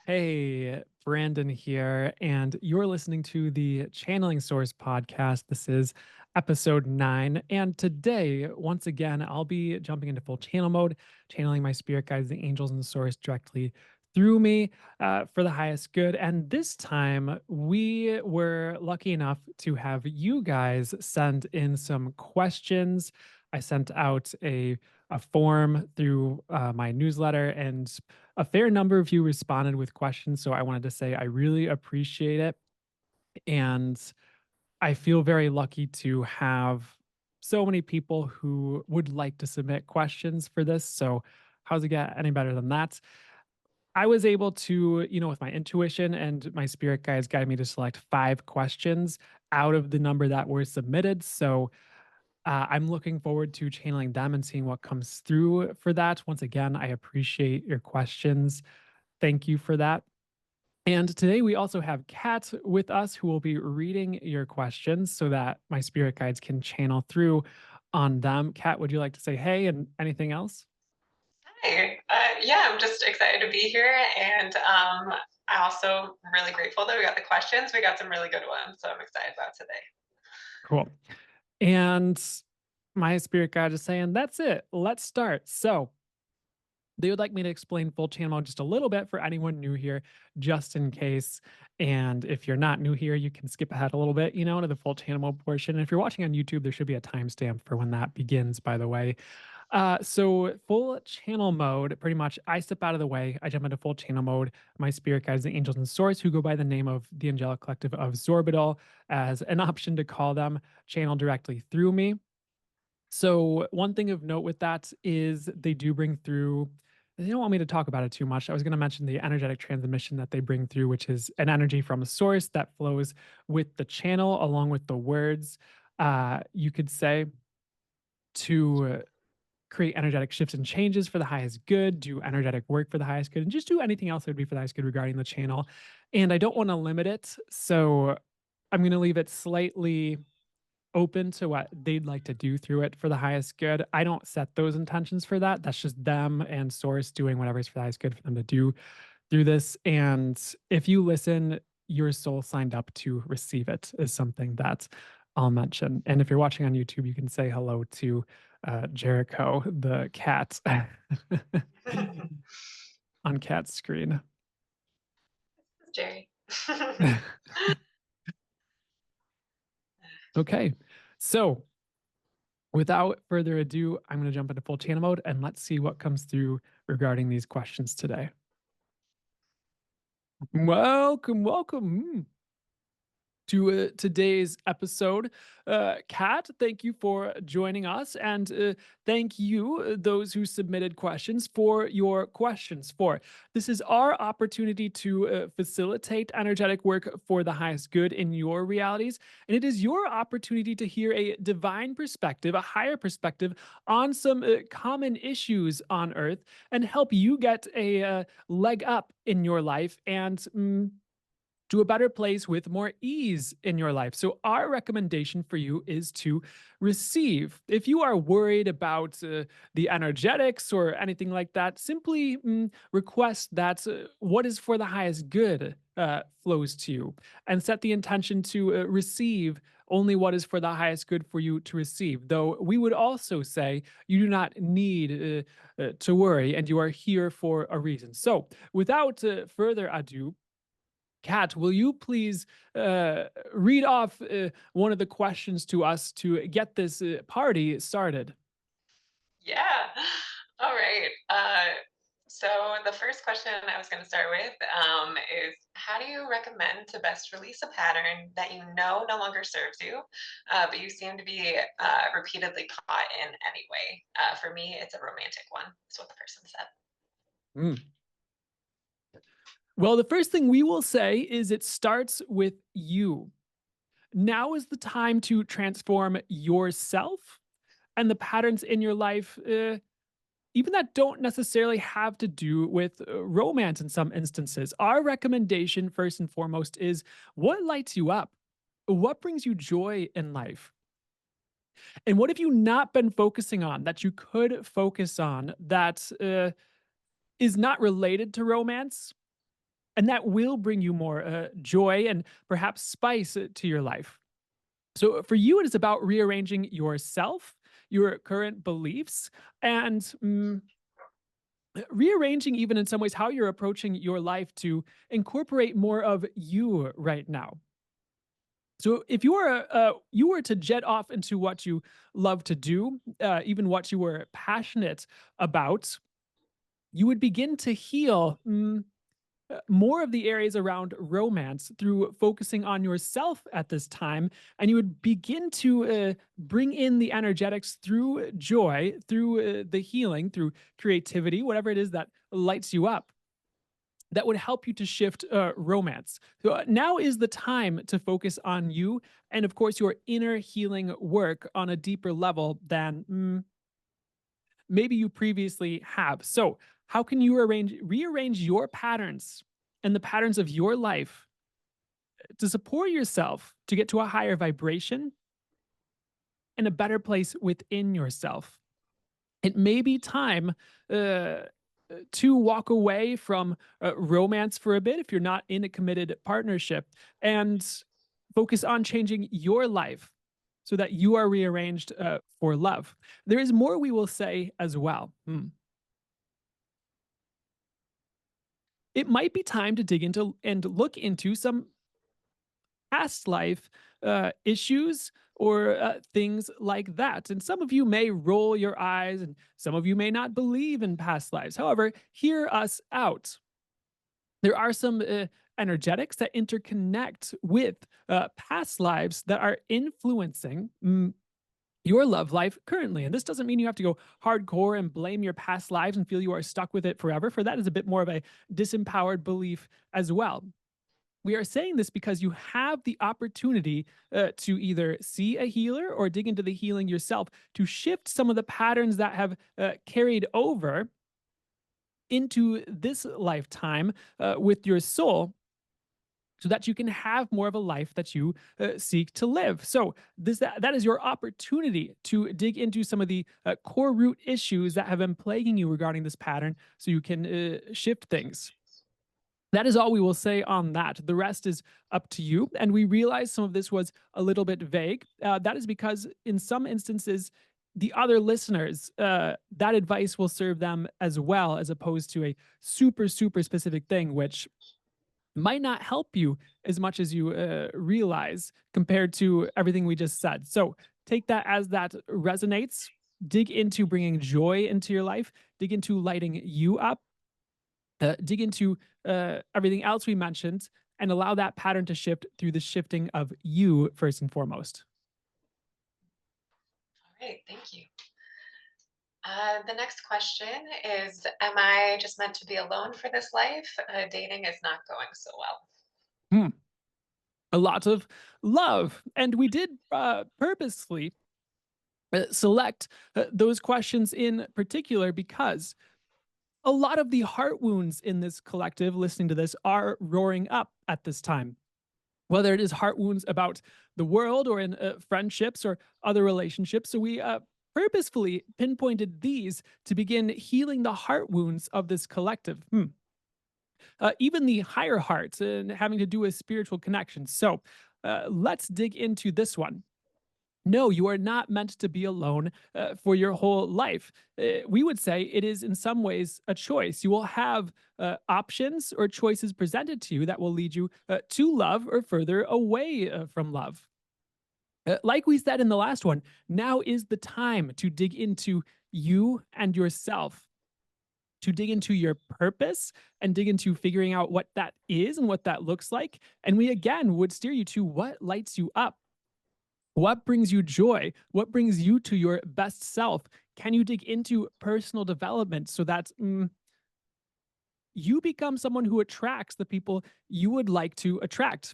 Hey, Brandon here, and you're listening to the Channeling Source podcast. This is episode 9. And today, once again, I'll be jumping into full channel mode, channeling my spirit guides, the angels, and the source directly through me for the highest good. And this time, we were lucky enough to have you guys send in some questions. I sent out a form through my newsletter, and a fair number of you responded with questions. So I wanted to say I really appreciate it. And I feel very lucky to have so many people who would like to submit questions for this. So, how's it get any better than that? I was able to, with my intuition and my spirit guides guided me to select 5 questions out of the number that were submitted. So, I'm looking forward to channeling them and seeing what comes through for that. Once again, I appreciate your questions. Thank you for that. And today we also have Kat with us who will be reading your questions so that my spirit guides can channel through on them. Kat, would you like to say hey and anything else? Hi. Yeah, I'm just excited to be here, and I also really grateful that we got the questions. We got some really good ones, so I'm excited about today. Cool. And my spirit guide is saying, that's it. Let's start. So, they would like me to explain full channel mode just a little bit for anyone new here, just in case. And if you're not new here, you can skip ahead a little bit, to the full channel mode portion. And if you're watching on YouTube, there should be a timestamp for when that begins, by the way. So full channel mode, pretty much, I step out of the way. I jump into full channel mode. My spirit guides, the angels and source, who go by the name of the Angelic Collective of Xorbítal, as an option to call them, channel directly through me. So one thing of note with that is they do bring through. They don't want me to talk about it too much. I was going to mention the energetic transmission that they bring through, which is an energy from a source that flows with the channel along with the words. You could say to create energetic shifts and changes for the highest good, do energetic work for the highest good, and just do anything else that would be for the highest good regarding the channel. And I don't want to limit it, so I'm going to leave it slightly open to what they'd like to do through it for the highest good. I don't set those intentions for that. That's just them and source doing whatever's for the highest good for them to do through this. And if you listen, your soul signed up to receive it, is something that I'll mention. And if you're watching on YouTube, you can say hello to Jericho, the cat, on Cat's screen. Jerry. Okay. So without further ado, I'm going to jump into full channel mode and let's see what comes through regarding these questions today. Welcome, welcome to today's episode. Kat, thank you for joining us. And thank you, those who submitted questions, for your questions. For this is our opportunity to facilitate energetic work for the highest good in your realities. And it is your opportunity to hear a divine perspective, a higher perspective on some common issues on Earth and help you get a leg up in your life and to a better place with more ease in your life. So, our recommendation for you is to receive. If you are worried about the energetics or anything like that, simply request that what is for the highest good flows to you and set the intention to receive only what is for the highest good for you to receive. Though we would also say you do not need to worry and you are here for a reason. So, without further ado, Kat, will you please read off one of the questions to us to get this party started? Yeah. All right. So the first question I was going to start with is, how do you recommend to best release a pattern that you know no longer serves you, but you seem to be repeatedly caught in anyway? For me, it's a romantic one. That's what the person said. Mm. Well, the first thing we will say is it starts with you. Now is the time to transform yourself and the patterns in your life, even that don't necessarily have to do with romance in some instances. Our recommendation, first and foremost, is what lights you up? What brings you joy in life? And what have you not been focusing on that you could focus on that is not related to romance? And that will bring you more joy and perhaps spice to your life. So for you, it is about rearranging yourself, your current beliefs, and rearranging, even in some ways, how you're approaching your life to incorporate more of you right now. So if you were to jet off into what you love to do, even what you were passionate about, you would begin to heal more of the areas around romance through focusing on yourself at this time. And you would begin to bring in the energetics through joy, through the healing, through creativity, whatever it is that lights you up, that would help you to shift romance. So now is the time to focus on you and, of course, your inner healing work on a deeper level than maybe you previously have. So, how can you rearrange your patterns and the patterns of your life to support yourself to get to a higher vibration and a better place within yourself? It may be time to walk away from romance for a bit if you're not in a committed partnership and focus on changing your life so that you are rearranged for love. There is more we will say as well. It might be time to dig into and look into some past life issues or things like that. And some of you may roll your eyes, and some of you may not believe in past lives. However, hear us out. There are some energetics that interconnect with past lives that are influencing your love life currently. And this doesn't mean you have to go hardcore and blame your past lives and feel you are stuck with it forever, for that is a bit more of a disempowered belief as well. We are saying this because you have the opportunity to either see a healer or dig into the healing yourself to shift some of the patterns that have carried over into this lifetime with your soul, so that you can have more of a life that you seek to live. So that is your opportunity to dig into some of the core root issues that have been plaguing you regarding this pattern, so you can shift things. That is all we will say on that. The rest is up to you. And we realize some of this was a little bit vague. That is because, in some instances, the other listeners, that advice will serve them as well, as opposed to a super, super specific thing, which might not help you as much as you realize compared to everything we just said. So take that as that resonates. Dig into bringing joy into your life, dig into lighting you up, dig into everything else we mentioned, and allow that pattern to shift through the shifting of you first and foremost. All right, thank you. The next question is, am I just meant to be alone for this life? Dating is not going so well. Hmm. A lot of love. And we did purposely select those questions in particular because a lot of the heart wounds in this collective listening to this are roaring up at this time, whether it is heart wounds about the world or in friendships or other relationships. So we purposefully pinpointed these to begin healing the heart wounds of this collective. Even the higher hearts and having to do with spiritual connections. So let's dig into this one. No, you are not meant to be alone for your whole life. We would say it is, in some ways, a choice. You will have options or choices presented to you that will lead you to love or further away from love. Like we said in the last one, now is the time to dig into you and yourself, to dig into your purpose and dig into figuring out what that is and what that looks like. And we again would steer you to what lights you up. What brings you joy? What brings you to your best self? Can you dig into personal development so that you become someone who attracts the people you would like to attract?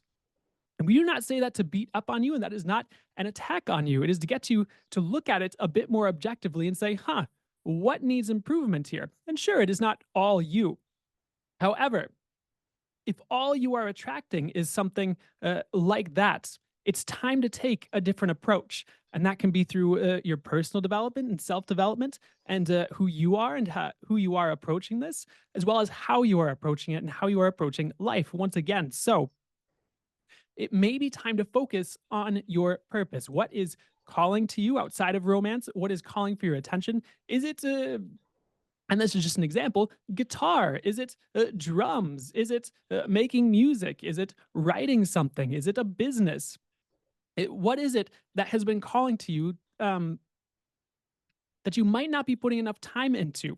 And we do not say that to beat up on you, and that is not an attack on you. It is to get you to look at it a bit more objectively and say, what needs improvement here? And sure, it is not all you. However, if all you are attracting is something like that, it's time to take a different approach. And that can be through your personal development and self development and who you are and who you are approaching this, as well as how you are approaching it and how you are approaching life once again. So it may be time to focus on your purpose. What is calling to you outside of romance? What is calling for your attention? Is it and this is just an example, guitar? Is it drums? Is it making music? Is it writing something? Is it a business? What is it that has been calling to you that you might not be putting enough time into?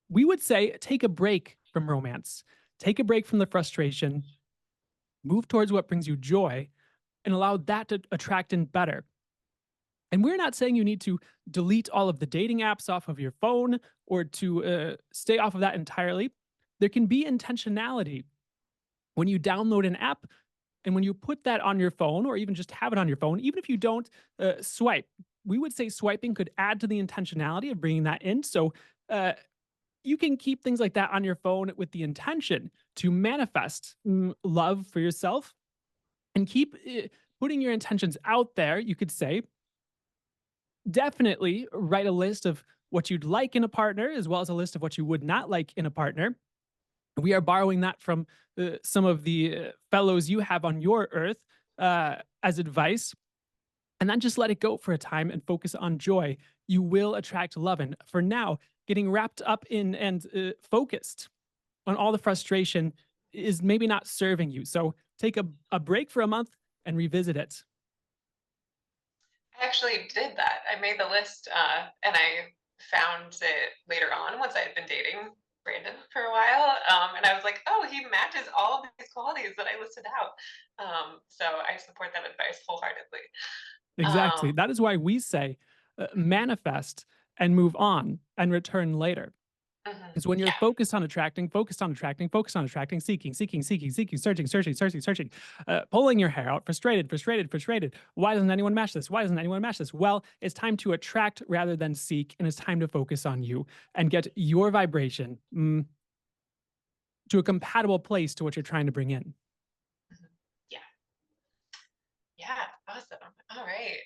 We would say take a break from romance, take a break from the frustration, move towards what brings you joy, and allow that to attract in better. And we're not saying you need to delete all of the dating apps off of your phone or to stay off of that entirely. There can be intentionality when you download an app and when you put that on your phone or even just have it on your phone, even if you don't swipe. We would say swiping could add to the intentionality of bringing that in. So uh, you can keep things like that on your phone with the intention to manifest love for yourself and keep putting your intentions out there. You could say, definitely write a list of what you'd like in a partner, as well as a list of what you would not like in a partner. We are borrowing that from some of the fellows you have on your earth as advice. And then just let it go for a time and focus on joy. You will attract love. And for now, getting wrapped up in and focused on all the frustration is maybe not serving you. So take a break for a month and revisit it. I actually did that. I made the list, and I found it later on once I had been dating Brandon for a while. And I was like, oh, he matches all of these qualities that I listed out. So I support that advice wholeheartedly. Exactly. Um, That is why we say manifest and move on and return later. mhm. Because when you're Yeah. focused on attracting, focused on attracting, focused on attracting, seeking, seeking, seeking, seeking, searching, searching, searching, searching, pulling your hair out, frustrated, frustrated, frustrated. Why doesn't anyone match this? Why doesn't anyone match this? Well, it's time to attract rather than seek, and it's time to focus on you and get your vibration to a compatible place to what you're trying to bring in. Mhm. Yeah. Yeah. Awesome. All right.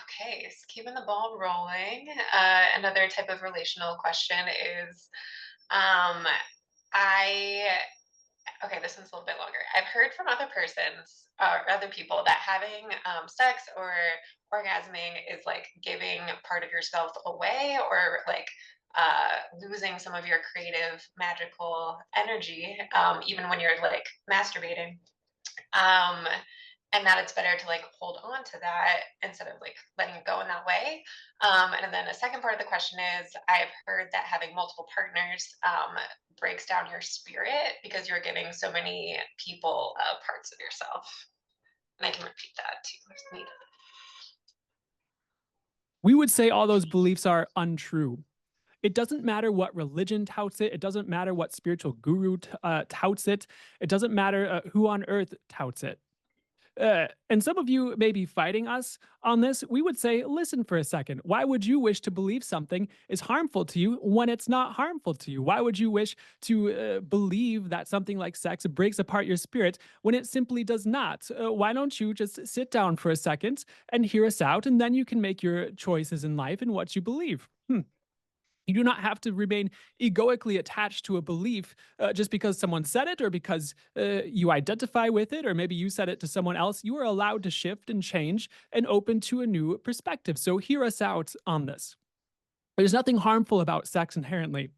Okay, so keeping the ball rolling. Another type of relational question is, um, I okay, this one's a little bit longer. I've heard from other persons or other people that having sex or orgasming is like giving part of yourself away or like losing some of your creative, magical energy, even when you're like masturbating. Um, and that it's better to like hold on to that instead of like letting it go in that way. And then the second part of the question is, I've heard that having multiple partners breaks down your spirit because you're giving so many people parts of yourself. And I can repeat that too if needed. We would say all those beliefs are untrue. It doesn't matter what religion touts it. It doesn't matter what spiritual guru touts it. It doesn't matter who on earth touts it. And some of you may be fighting us on this. We would say, listen for a second. Why would you wish to believe something is harmful to you when it's not harmful to you? Why would you wish to believe that something like sex breaks apart your spirit when it simply does not? Why don't you just sit down for a second and hear us out, and then you can make your choices in life and what you believe? You do not have to remain egoically attached to a belief just because someone said it or because you identify with it, or maybe you said it to someone else. You are allowed to shift and change and open to a new perspective. So, hear us out on this. There's nothing harmful about sex inherently.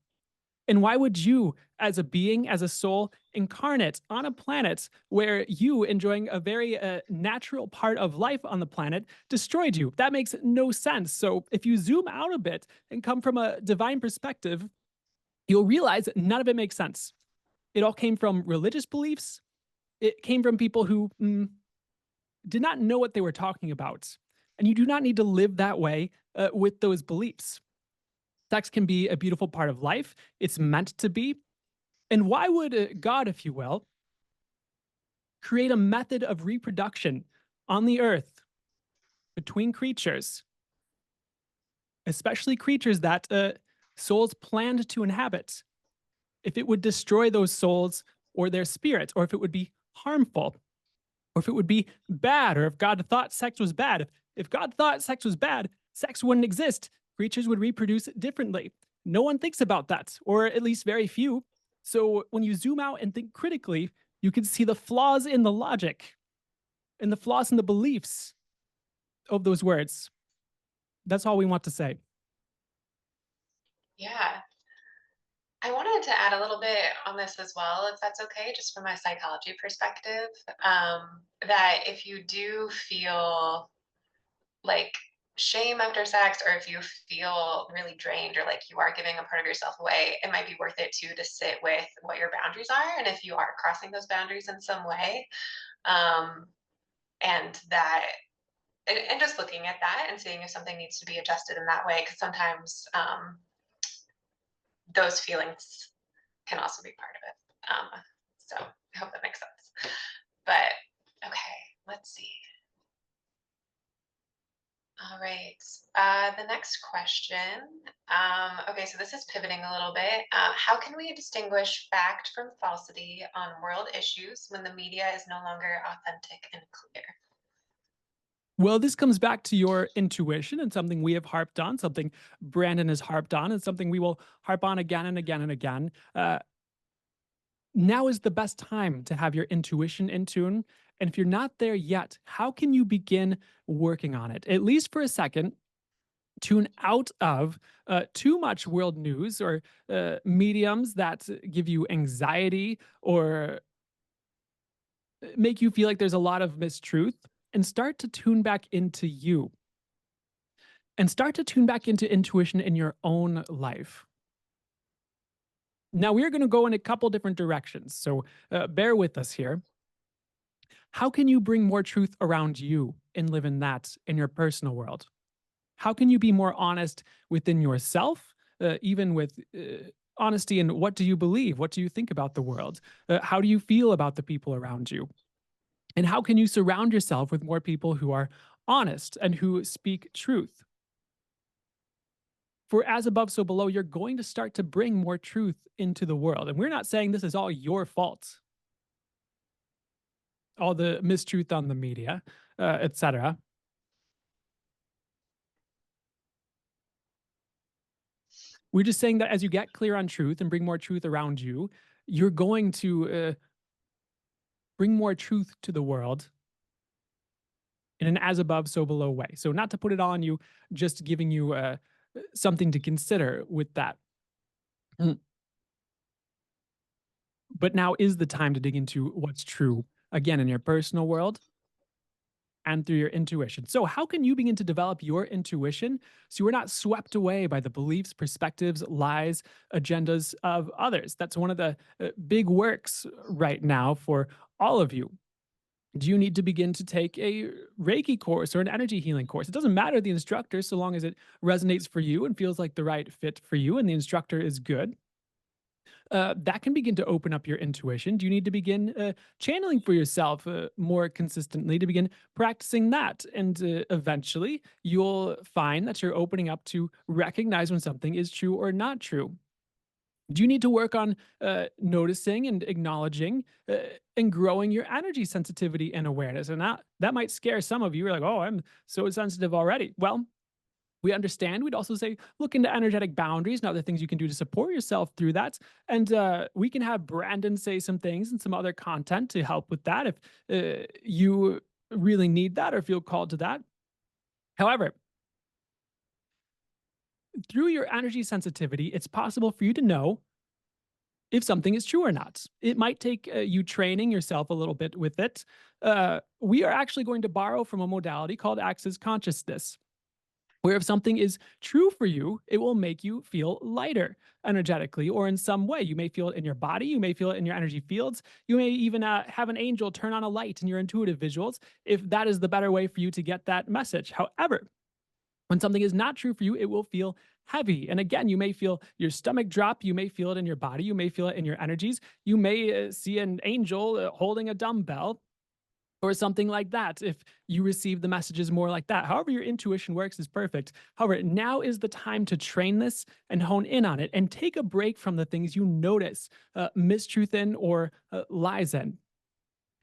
And why would you, as a being, as a soul, incarnate on a planet where you enjoying a very natural part of life on the planet destroyed you? That makes no sense. So, if you zoom out a bit and come from a divine perspective, you'll realize that none of it makes sense. It all came from religious beliefs, it came from people who did not know what they were talking about. And you do not need to live that way with those beliefs. Sex can be a beautiful part of life, it's meant to be. And why would God, if you will, create a method of reproduction on the earth between creatures, especially creatures that souls planned to inhabit, if it would destroy those souls or their spirits, or if it would be harmful? or if it would be bad, or if God thought sex was bad. If God thought sex was bad, sex wouldn't exist. Creatures would reproduce differently. No one thinks about that, or at least very few. So when you zoom out and think critically, you can see the flaws in the logic and the flaws in the beliefs of those words. That's all we want to say. Yeah. I wanted to add a little bit on this as well, if that's okay, just from my psychology perspective. That if you do feel like shame after sex, or if you feel really drained, or like you are giving a part of yourself away, it might be worth it too to sit with what your boundaries are. And if you are crossing those boundaries in some way, um, and that, and just looking at that and seeing if something needs to be adjusted in that way, because sometimes those feelings can also be part of it. So I hope that makes sense. But okay, let's see. All right. The next question. Okay, so this is pivoting a little bit. How can we distinguish fact from falsity on world issues when the media is no longer authentic and clear? Well, this comes back to your intuition and something we have harped on, something Brandon has harped on, and something we will harp on again and again and again. Now is the best time to have your intuition in tune. And if you're not there yet, how can you begin working on it? At least for a second, tune out of too much world news or mediums that give you anxiety or make you feel like there's a lot of mistruth, and start to tune back into you and start to tune back into intuition in your own life. Now, we're going to go in a couple different directions. So bear with us here. How can you bring more truth around you and live in that in your personal world? How can you be more honest within yourself, even with honesty in what do you believe? What do you think about the world? How do you feel about the people around you? And how can you surround yourself with more people who are honest and who speak truth? For as above, so below, you're going to start to bring more truth into the world. And we're not saying this is all your fault, all the mistruth on the media, etc. We're just saying that as you get clear on truth and bring more truth around you, you're going to bring more truth to the world in an as above, so below way. So, not to put it on you, just giving you something to consider with that. Mm. But now is the time to dig into what's true, again, in your personal world and through your intuition. So, how can you begin to develop your intuition so you're not swept away by the beliefs, perspectives, lies, agendas of others? That's one of the big works right now for all of you. Do you need to begin to take a Reiki course or an energy healing course? It doesn't matter the instructor so long as it resonates for you and feels like the right fit for you and the instructor is good. That can begin to open up your intuition. Do you need to begin channeling for yourself more consistently to begin practicing that? And eventually, you'll find that you're opening up to recognize when something is true or not true. Do you need to work on noticing and acknowledging and growing your energy sensitivity and awareness? And that might scare some of you. You're like, oh, I'm so sensitive already. Well, we understand. We'd also say look into energetic boundaries and other things you can do to support yourself through that. And we can have Brandon say some things and some other content to help with that if you really need that or feel called to that. However, through your energy sensitivity, it's possible for you to know if something is true or not. It might take you training yourself a little bit with it. We are actually going to borrow from a modality called access consciousness, where if something is true for you, it will make you feel lighter energetically or in some way. You may feel it in your body, you may feel it in your energy fields, you may even have an angel turn on a light in your intuitive visuals if that is the better way for you to get that message. However, when something is not true for you, it will feel heavy. And again, you may feel your stomach drop. You may feel it in your body. You may feel it in your energies. You may see an angel holding a dumbbell or something like that if you receive the messages more like that. However, your intuition works is perfect. However, now is the time to train this and hone in on it and take a break from the things you notice mistruth in or lies in.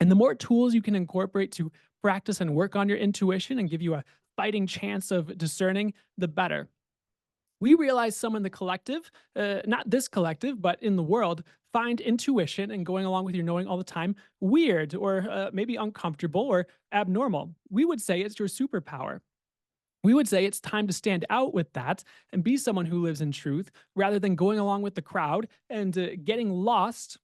And the more tools you can incorporate to practice and work on your intuition and give you a fighting chance of discerning, the better. We realize some in the collective, not this collective, but in the world, find intuition and going along with your knowing all the time weird or maybe uncomfortable or abnormal. We would say it's your superpower. We would say it's time to stand out with that and be someone who lives in truth rather than going along with the crowd and getting lost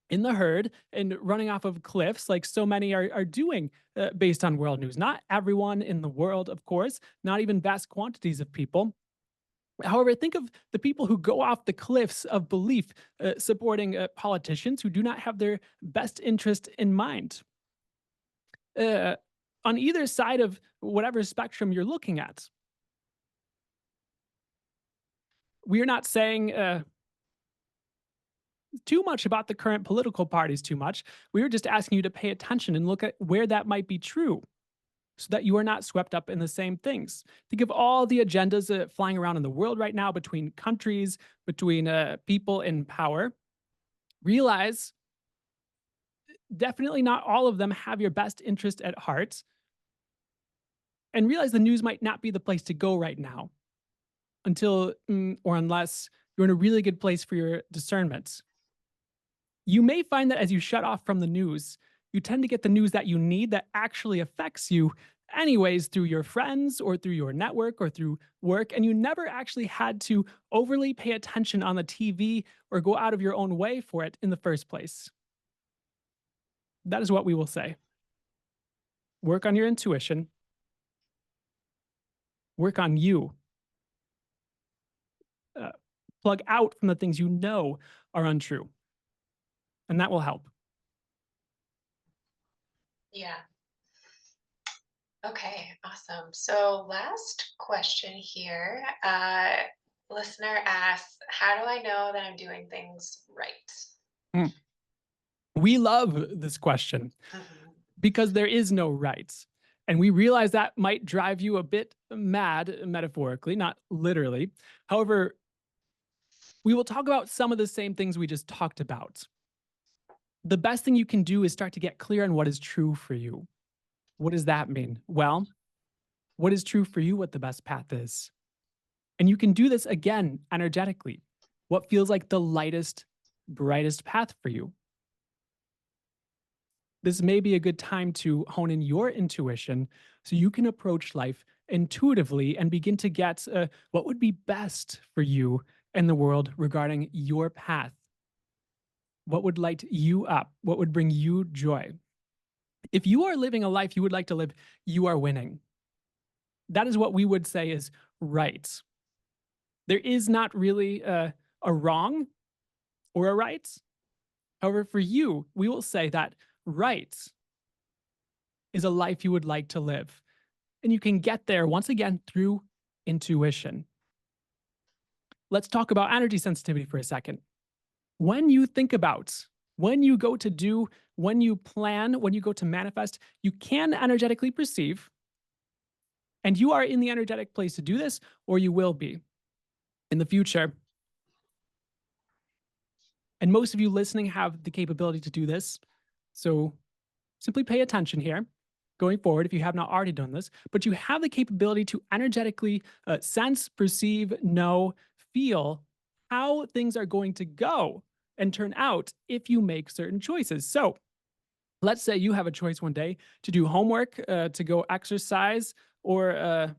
in the herd and running off of cliffs like so many are doing based on world news. Not everyone in the world, of course, not even vast quantities of people. However, think of the people who go off the cliffs of belief supporting politicians who do not have their best interest in mind. Uh, on either side of whatever spectrum you're looking at, we are not saying too much about the current political parties too much. We were just asking you to pay attention and look at where that might be true so that you are not swept up in the same things. Think of all the agendas flying around in the world right now between countries, between people in power. Realize definitely not all of them have your best interest at heart. And realize the news might not be the place to go right now until or unless you're in a really good place for your discernment. You may find that as you shut off from the news, you tend to get the news that you need that actually affects you anyways through your friends or through your network or through work. And you never actually had to overly pay attention on the TV or go out of your own way for it in the first place. That is what we will say. Work on your intuition, work on you, uh, plug out from the things you know are untrue, and that will help. Yeah. Okay, awesome. So, last question here. Listener asks, how do I know that I'm doing things right? Mm. We love this question Mhm. because there is no right. And we realize that might drive you a bit mad, metaphorically, not literally. However, we will talk about some of the same things we just talked about. The best thing you can do is start to get clear on what is true for you. What does that mean? Well, what is true for you, what the best path is. And you can do this again energetically. What feels like the lightest, brightest path for you? This may be a good time to hone in your intuition so you can approach life intuitively and begin to get what would be best for you and the world regarding your path. What would light you up? What would bring you joy? If you are living a life you would like to live, you are winning. That is what we would say is right. There is not really a wrong or a right. However, for you, we will say that right is a life you would like to live. And you can get there once again through intuition. Let's talk about energy sensitivity for a second. When you think about, when you go to do, when you plan, when you go to manifest, you can energetically perceive, and you are in the energetic place to do this, or you will be in the future. And most of you listening have the capability to do this. So simply pay attention here going forward if you have not already done this, but you have the capability to energetically sense, perceive, know, feel how things are going to go and turn out if you make certain choices. So let's say you have a choice one day to do homework, to go exercise, or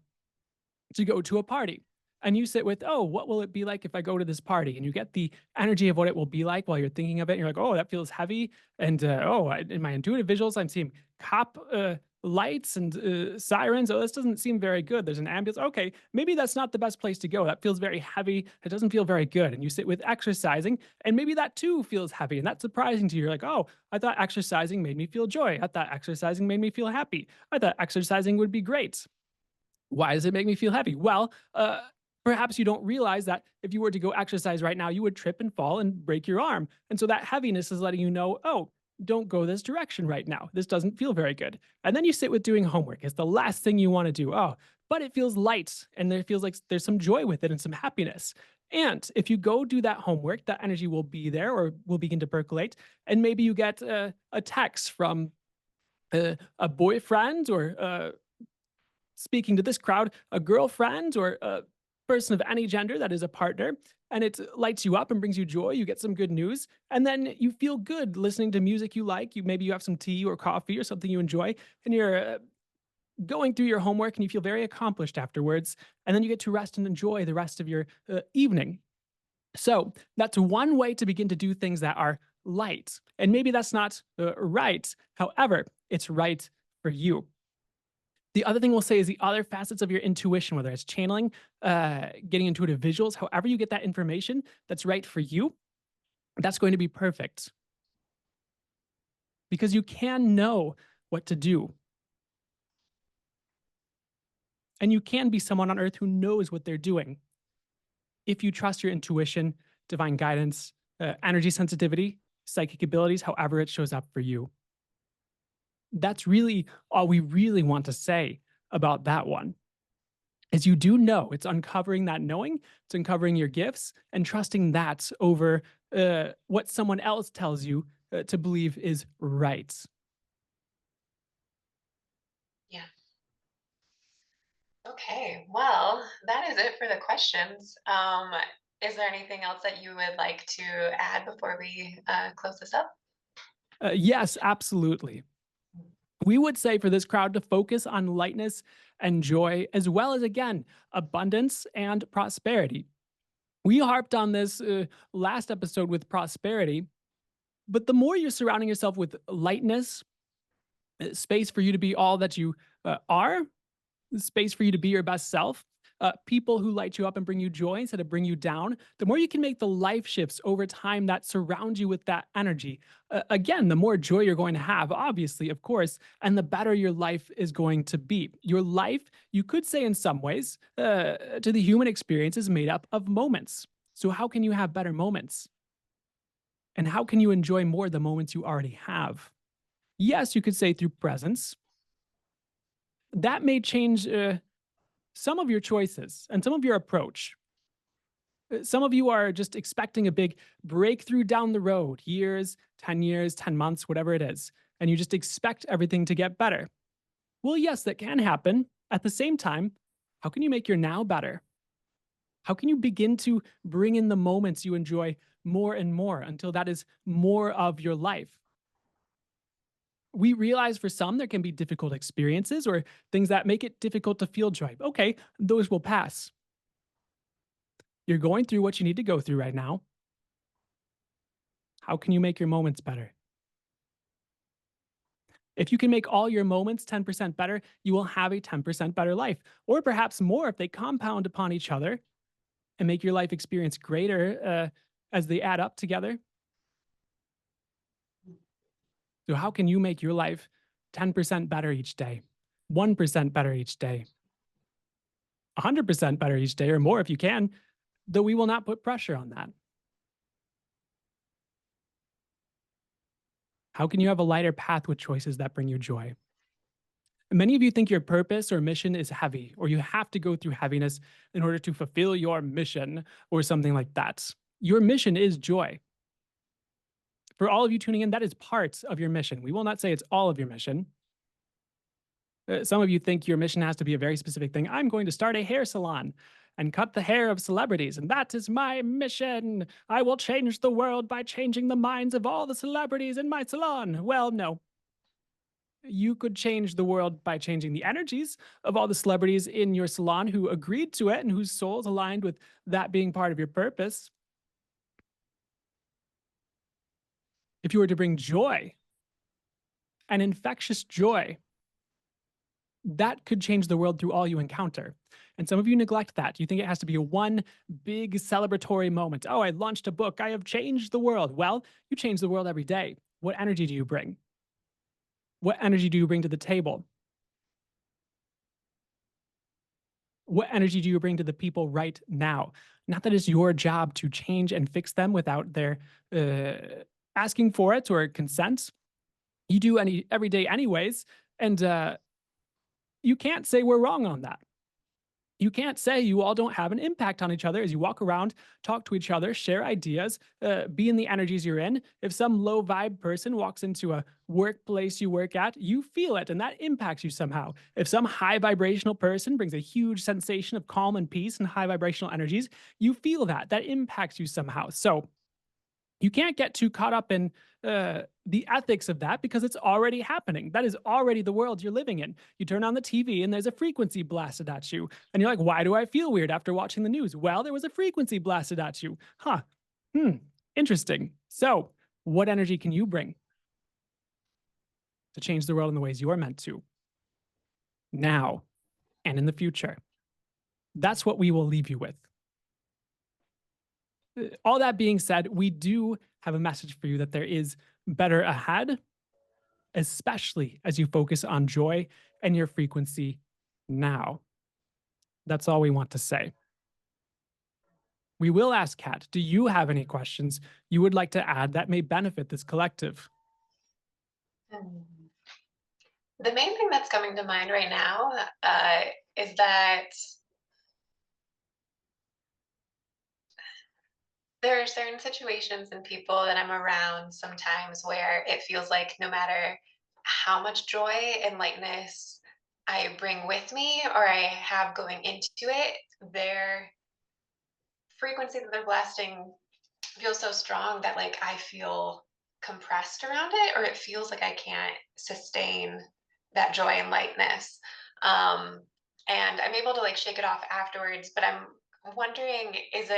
to go to a party. And you sit with, oh, what will it be like if I go to this party? And you get the energy of what it will be like while you're thinking of it. And you're like, oh, that feels heavy. And in my intuitive visuals, I'm seeing cop lights and sirens. Oh, this doesn't seem very good. There's an ambulance. Okay, maybe that's not the best place to go. That feels very heavy. It doesn't feel very good. And you sit with exercising, and maybe that too feels heavy. And that's surprising to you. You're like, oh, I thought exercising made me feel joy. I thought exercising made me feel happy. I thought exercising would be great. Why does it make me feel heavy? Well, perhaps you don't realize that if you were to go exercise right now, you would trip and fall and break your arm. And so that heaviness is letting you know, oh, don't go this direction right now. This doesn't feel very good. And then you sit with doing homework. It's the last thing you want to do. Oh, but it feels light and it feels like there's some joy with it and some happiness. And if you go do that homework, that energy will be there or will begin to percolate. And maybe you get a text from a boyfriend or speaking to this crowd, a girlfriend or a person of any gender that is a partner, and it lights you up and brings you joy. You get some good news, and then you feel good listening to music you like. You have some tea or coffee or something you enjoy, and you're going through your homework, and you feel very accomplished afterwards. And then you get to rest and enjoy the rest of your evening. So that's one way to begin to do things that are light, and maybe that's not right. However, it's right for you. The other thing we'll say is the other facets of your intuition, whether it's channeling, getting intuitive visuals, however you get that information that's right for you, that's going to be perfect because you can know what to do. And you can be someone on earth who knows what they're doing if you trust your intuition, divine guidance, energy sensitivity, psychic abilities, however it shows up for you. That's really all we really want to say about that one. Is you do know it's uncovering that knowing, it's uncovering your gifts and trusting that over what someone else tells you to believe is right. Yeah. Okay. Well, that is it for the questions. Is there anything else that you would like to add before we close this up? Yes, absolutely. We would say for this crowd to focus on lightness and joy, as well as, again, abundance and prosperity. We harped on this last episode with prosperity, but the more you're surrounding yourself with lightness, space for you to be all that you are, space for you to be your best self, people who light you up and bring you joy instead of bring you down, the more you can make the life shifts over time that surround you with that energy. Again, the more joy you're going to have, obviously, of course, and the better your life is going to be. Your life, you could say in some ways, to the human experience, is made up of moments. So, how can you have better moments? And how can you enjoy more the moments you already have? Yes, you could say through presence. That may change some of your choices and some of your approach. Some of you are just expecting a big breakthrough down the road, years, 10 months, whatever it is, and you just expect everything to get better. Well, yes, that can happen. At the same time, how can you make your now better? How can you begin to bring in the moments you enjoy more and more until that is more of your life? We realize for some there can be difficult experiences or things that make it difficult to feel joy. Okay, those will pass. You're going through what you need to go through right now. How can you make your moments better? If you can make all your moments 10% better, you will have a 10% better life, or perhaps more if they compound upon each other and make your life experience greater as they add up together. So, how can you make your life 10% better each day, 1% better each day, 100% better each day, or more if you can, though we will not put pressure on that? How can you have a lighter path with choices that bring you joy? Many of you think your purpose or mission is heavy, or you have to go through heaviness in order to fulfill your mission, or something like that. Your mission is joy. For all of you tuning in, that is part of your mission. We will not say it's all of your mission. Some of you think your mission has to be a very specific thing. I'm going to start a hair salon and cut the hair of celebrities, and that is my mission. I will change the world by changing the minds of all the celebrities in my salon. Well, no. You could change the world by changing the energies of all the celebrities in your salon who agreed to it and whose souls aligned with that being part of your purpose. If you were to bring joy, an infectious joy, that could change the world through all you encounter. And some of you neglect that. You think it has to be a one big celebratory moment. Oh, I launched a book. I have changed the world. Well, you change the world every day. What energy do you bring? What energy do you bring to the table? What energy do you bring to the people right now? Not that it's your job to change and fix them without their asking for it or consent. You do every day anyways, and you can't say we're wrong on that. You can't say you all don't have an impact on each other as you walk around, talk to each other, share ideas, be in the energies you're in. If some low vibe person walks into a workplace you work at, you feel it and that impacts you somehow. If some high vibrational person brings a huge sensation of calm and peace and high vibrational energies, you feel that. That impacts you somehow. So you can't get too caught up in the ethics of that because it's already happening. That is already the world you're living in. You turn on the TV and there's a frequency blasted at you. And you're like, why do I feel weird after watching the news? Well, there was a frequency blasted at you. Huh. Hmm. Interesting. So, what energy can you bring to change the world in the ways you are meant to now and in the future? That's what we will leave you with. All that being said, we do have a message for you that there is better ahead, especially as you focus on joy and your frequency now. That's all we want to say. We will ask Kat, do you have any questions you would like to add that may benefit this collective? Hmm. The main thing that's coming to mind right now is that there are certain situations and people that I'm around sometimes where it feels like no matter how much joy and lightness I bring with me or I have going into it, their frequency that they're blasting feels so strong that like I feel compressed around it, or it feels like I can't sustain that joy and lightness. Um, and I'm able to like shake it off afterwards, but I'm wondering, is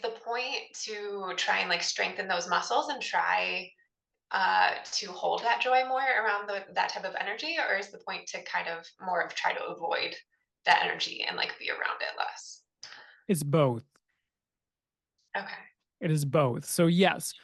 the point to try and like strengthen those muscles and try to hold that joy more around that type of energy, or is the point to kind of more of try to avoid that energy and like be around it less? It's both. Okay. It is both. So, yes,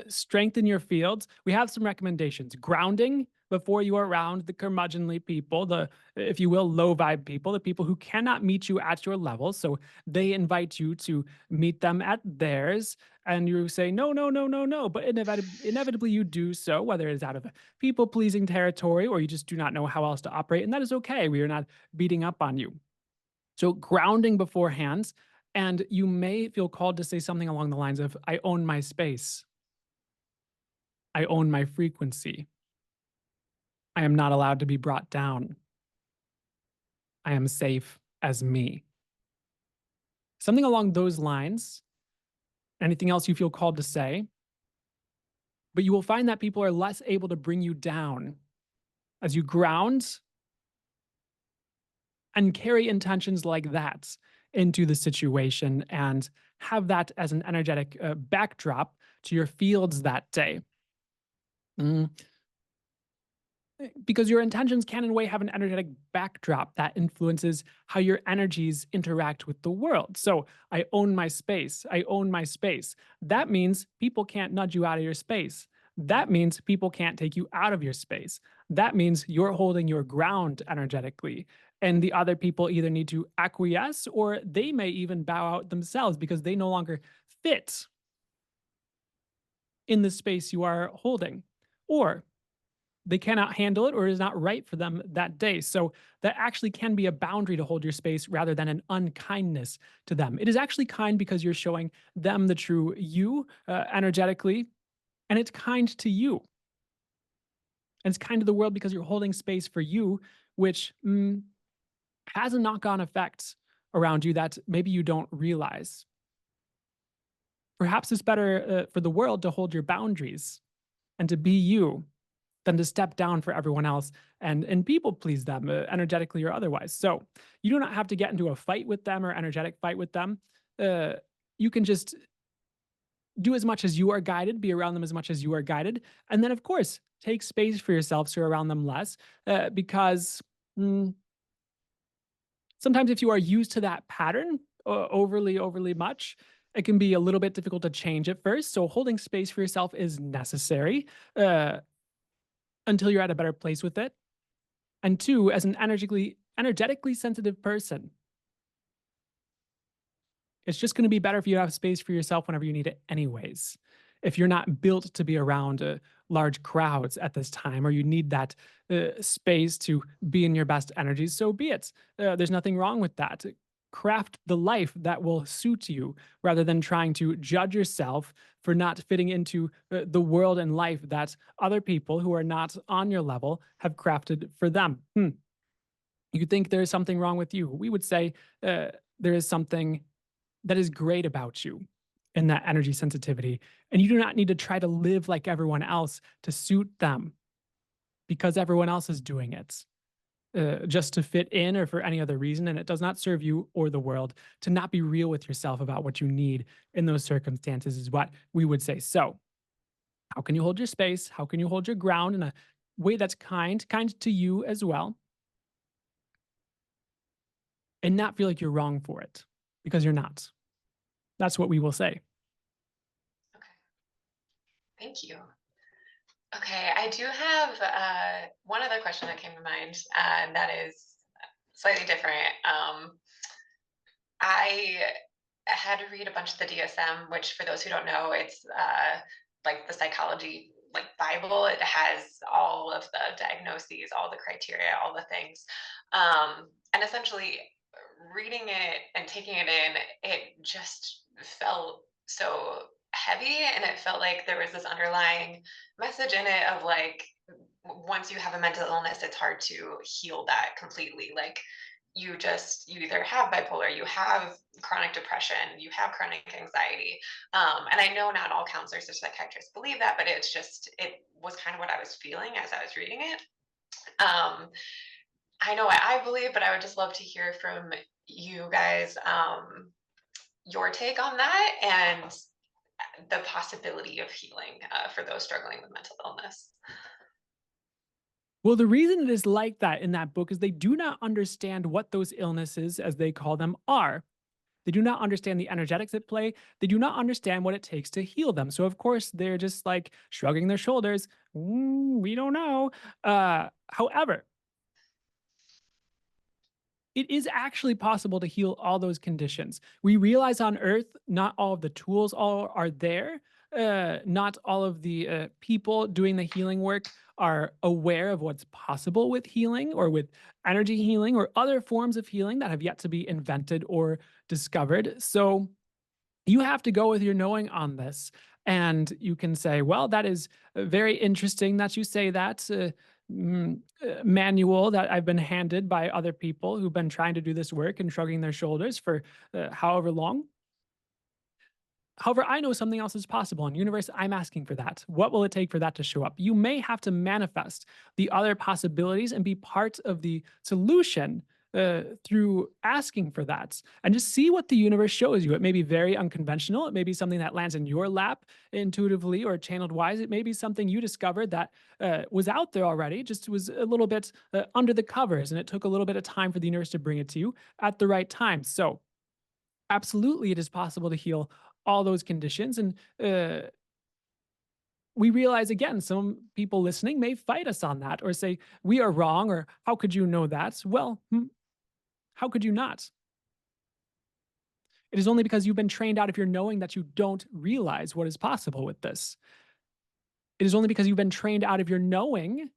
strengthen your fields. We have some recommendations. Grounding before you are around the curmudgeonly people, the, if you will, low vibe people, the people who cannot meet you at your level. So they invite you to meet them at theirs. And you say, no, no, no, no, no. But inevitably you do so, whether it's out of a people pleasing territory or you just do not know how else to operate. And that is okay. We are not beating up on you. So grounding beforehand, and you may feel called to say something along the lines of, I own my space. I own my frequency. I am not allowed to be brought down. I am safe as me. Something along those lines. Anything else you feel called to say? But you will find that people are less able to bring you down as you ground and carry intentions like that into the situation and have that as an energetic backdrop to your fields that day. Mm, because your intentions can, in a way, have an energetic backdrop that influences how your energies interact with the world. So, I own my space. I own my space. That means people can't nudge you out of your space. That means people can't take you out of your space. That means you're holding your ground energetically. And the other people either need to acquiesce or they may even bow out themselves because they no longer fit in the space you are holding. Or they cannot handle it or it is not right for them that day. So that actually can be a boundary to hold your space rather than an unkindness to them. It is actually kind because you're showing them the true you energetically, and it's kind to you. And it's kind to the world because you're holding space for you, which has a knock on effect around you that maybe you don't realize. Perhaps it's better for the world to hold your boundaries and to be you than to step down for everyone else and people please them energetically or otherwise. So you do not have to get into a fight with them or energetic fight with them. Uh, you can just do as much as you are guided, be around them as much as you are guided, and then of course take space for yourself so you're around them less. Because sometimes if you are used to that pattern overly much, it can be a little bit difficult to change at first. So holding space for yourself is necessary. Until you're at a better place with it. And two, as an energetically sensitive person, it's just going to be better if you have space for yourself whenever you need it anyways. If you're not built to be around large crowds at this time, or you need that space to be in your best energies, so be it. There's nothing wrong with that. Craft the life that will suit you rather than trying to judge yourself for not fitting into the world and life that other people who are not on your level have crafted for them. You think there is something wrong with you. We would say there is something that is great about you in that energy sensitivity. And you do not need to try to live like everyone else to suit them because everyone else is doing it just to fit in or for any other reason. And it does not serve you or the world to not be real with yourself about what you need in those circumstances, is what we would say. So, how can you hold your space? How can you hold your ground in a way that's kind to you as well, and not feel like you're wrong for it? Because you're not. That's what we will say. Okay. Thank you. Okay, I do have one other question that came to mind, and that is slightly different. I had to read a bunch of the DSM, which, for those who don't know, it's like the psychology like Bible. It has all of the diagnoses, all the criteria, all the things, and essentially reading it and taking it in, it just felt so heavy, and it felt like there was this underlying message in it of like, once you have a mental illness, it's hard to heal that completely. Like, you either have bipolar, you have chronic depression, you have chronic anxiety, and I know not all counselors or psychiatrists believe that, but it was kind of what I was feeling as I was reading it. um, I know what I believe, but I would just love to hear from you guys, your take on that, and the possibility of healing for those struggling with mental illness. Well, the reason it is like that in that book is they do not understand what those illnesses, as they call them, are. They do not understand the energetics at play. They do not understand what it takes to heal them. So, of course, they're just like shrugging their shoulders. We don't know. However, it is actually possible to heal all those conditions. We realize on Earth, not all of the tools all are there. Not all of the people doing the healing work are aware of what's possible with healing or with energy healing or other forms of healing that have yet to be invented or discovered. So you have to go with your knowing on this. And you can say, well, that is very interesting that you say that. Manual that I've been handed by other people who've been trying to do this work and shrugging their shoulders for however long. However, I know something else is possible. In universe, I'm asking for that. What will it take for that to show up? You may have to manifest the other possibilities and be part of the solution through asking for that, and just see what the universe shows you. It may be very unconventional. It may be something that lands in your lap intuitively or channeled wise. It may be something you discovered that was out there already, just was a little bit under the covers, and it took a little bit of time for the universe to bring it to you at the right time. So, absolutely, it is possible to heal all those conditions. And we realize again, some people listening may fight us on that or say, we are wrong, or how could you know that? Well, how could you not? It is only because you've been trained out of your knowing that you don't realize what is possible with this. It is only because you've been trained out of your knowing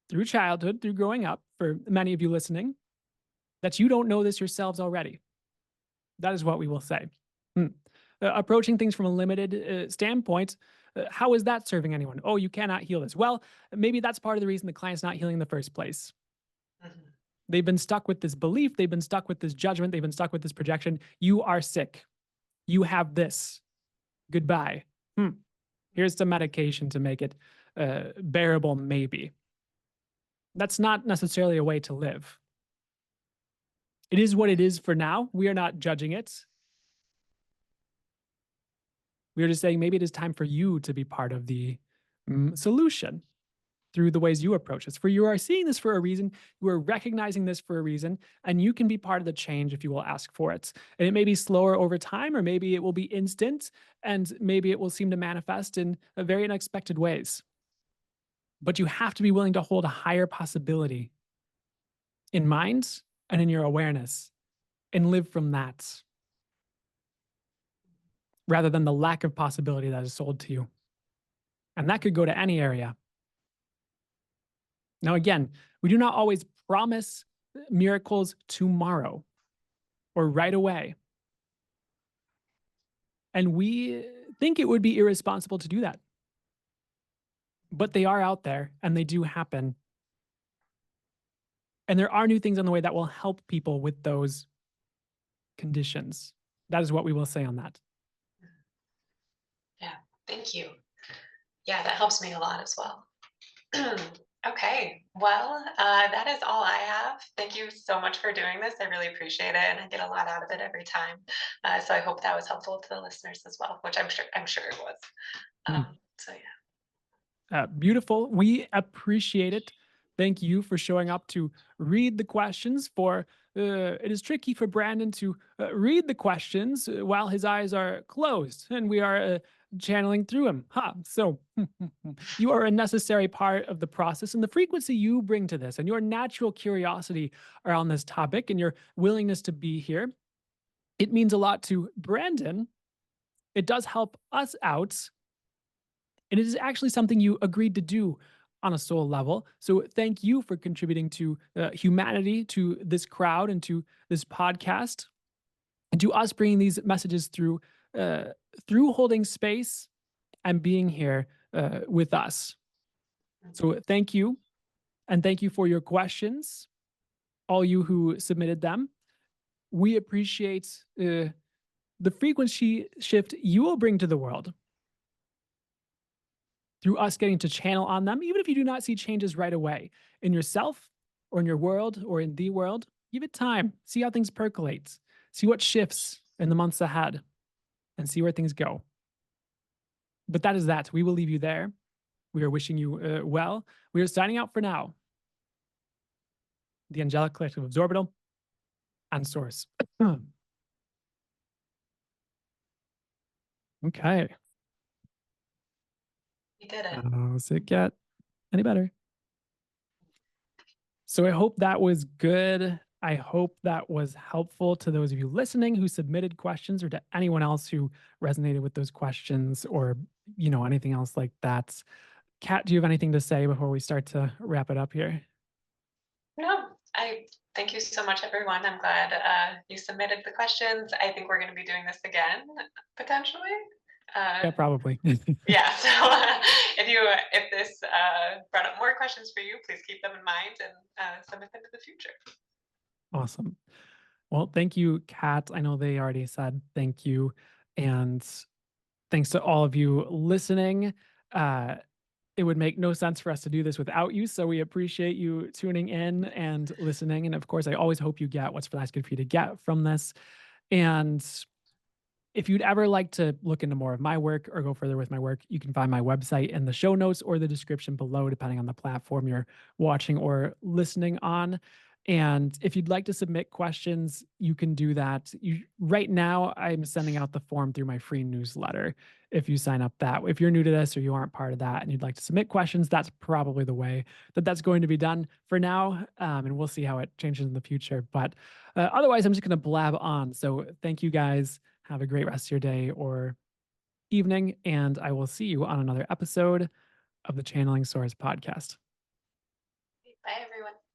through childhood, through growing up, for many of you listening, that you don't know this yourselves already. That is what we will say. Approaching things from a limited standpoint, how is that serving anyone? Oh, you cannot heal this. Well, maybe that's part of the reason the client's not healing in the first place. Mhm. They've been stuck with this belief. They've been stuck with this judgment. They've been stuck with this projection. You are sick. You have this. Goodbye. Here's some medication to make it bearable, maybe. That's not necessarily a way to live. It is what it is for now. We are not judging it. We are just saying maybe it is time for you to be part of the solution through the ways you approach this. For you are seeing this for a reason, you are recognizing this for a reason, and you can be part of the change if you will ask for it. And it may be slower over time, or maybe it will be instant, and maybe it will seem to manifest in very unexpected ways. But you have to be willing to hold a higher possibility in mind and in your awareness and live from that. rather than the lack of possibility that is sold to you. And that could go to any area. Now, again, we do not always promise miracles tomorrow or right away. And we think it would be irresponsible to do that. But they are out there and they do happen. And there are new things on the way that will help people with those conditions. That is what we will say on that. Yeah, thank you. Yeah, that helps me a lot as well. Okay, well, that is all I have. Thank you so much for doing this. I really appreciate it, and I get a lot out of it every time. So I hope that was helpful to the listeners as well, which I'm sure it was. Mm. So yeah. Beautiful. We appreciate it. Thank you for showing up to read the questions. It is tricky for Brandon to read the questions while his eyes are closed, and we are channeling through him. So you are a necessary part of the process, and the frequency you bring to this, and your natural curiosity around this topic, and your willingness to be here, it means a lot to Brandon. It does help us out, and it is actually something you agreed to do on a soul level. So thank you for contributing to humanity, to this crowd, and to this podcast, and to us bringing these messages uh, through holding space and being here with us. So thank you, and thank you for your questions, all you who submitted them. We appreciate the frequency shift you will bring to the world through us getting to channel on them, even if you do not see changes right away in yourself or in your world or in the world. Give it time, see how things percolate, see what shifts in the months ahead, and see where things go. But that is that. We will leave you there. We are wishing you well. We are signing out for now. The Angelic Collective Xorbítal and Source. Okay. We did it. Does it get any better? So I hope that was good. I hope that was helpful to those of you listening who submitted questions, or to anyone else who resonated with those questions, or anything else like that. Kat, do you have anything to say before we start to wrap it up here? No, I thank you so much, everyone. I'm glad you submitted the questions. I think we're going to be doing this again, potentially. Yeah, probably. Yeah, so if this brought up more questions for you, please keep them in mind and submit them in the future. Awesome. Well, thank you, Kat. I know they already said thank you. And thanks to all of you listening. Uh, it would make no sense for us to do this without you. So we appreciate you tuning in and listening. And of course, I always hope you get what's for that's good for you to get from this. And if you'd ever like to look into more of my work or go further with my work, you can find my website in the show notes or the description below, depending on the platform you're watching or listening on. And if you'd like to submit questions, you can do that. Right now, I'm sending out the form through my free newsletter. If you sign up that, if you're new to this or you aren't part of that and you'd like to submit questions, that's probably the way that's going to be done for now. And we'll see how it changes in the future. But otherwise, I'm just going to blab on. So thank you guys. Have a great rest of your day or evening, and I will see you on another episode of the Channeling Source podcast.